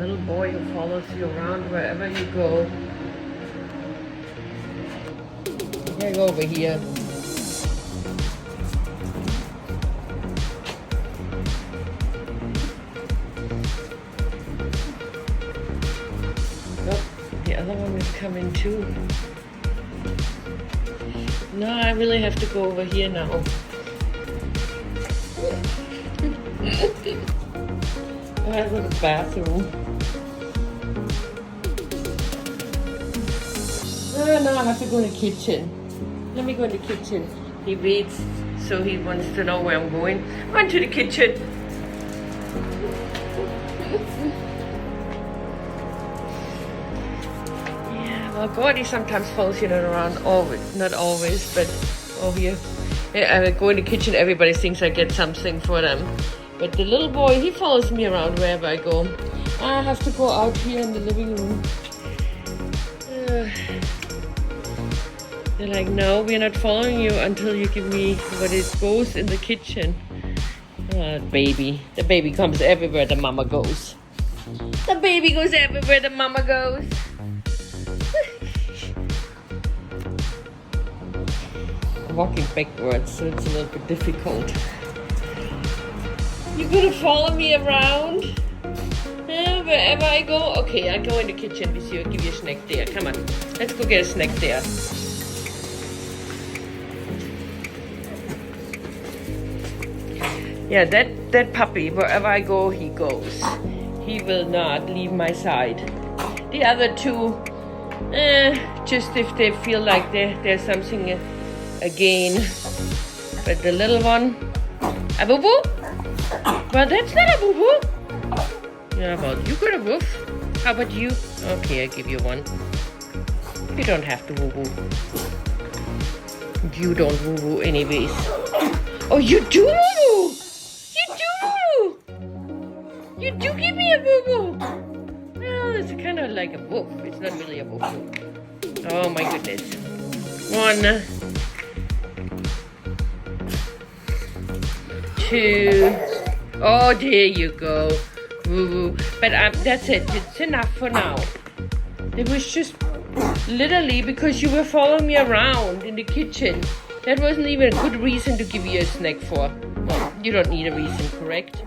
Little boy who follows you around wherever you go. Yeah, go over here. Oh, the other one is coming too. No, I really have to go over here now. I have a bathroom. No, I have to go in the kitchen. Let me go in the kitchen. He waits, so he wants to know where I'm going. Run to the kitchen. Yeah, well, Gordy sometimes follows you around. Always, not always, but over here. Yeah, I go in the kitchen. Everybody thinks I get something for them. But the little boy, he follows me around wherever I go. I have to go out here in the living room. They're like, no, we're not following you until you give me what it goes in the kitchen. Baby. The baby comes everywhere the mama goes. The baby goes everywhere the mama goes. I'm walking backwards, so it's a little bit difficult. You're gonna follow me around? Wherever I go? Okay, I go in the kitchen with you. I'll give you a snack there. Come on. Let's go get a snack there. Yeah, that puppy, wherever I go, he goes. He will not leave my side. The other two, just if they feel like there's something again. But the little one, a boo-boo? Well, that's not a boo-boo. Yeah, well, you got a woof. How about you? Okay, I give you one. You don't have to woo-woo. You don't woo-woo anyways. Oh, you do woo-woo! You do give me a boo-boo. Well, it's kind of like a woof. It's not really a woof. Oh my goodness. One, two. Oh, there you go. Woo-woo. But that's it. It's enough for now. It was just literally because you were following me around in the kitchen. That wasn't even a good reason to give you a snack for. Well, you don't need a reason, correct?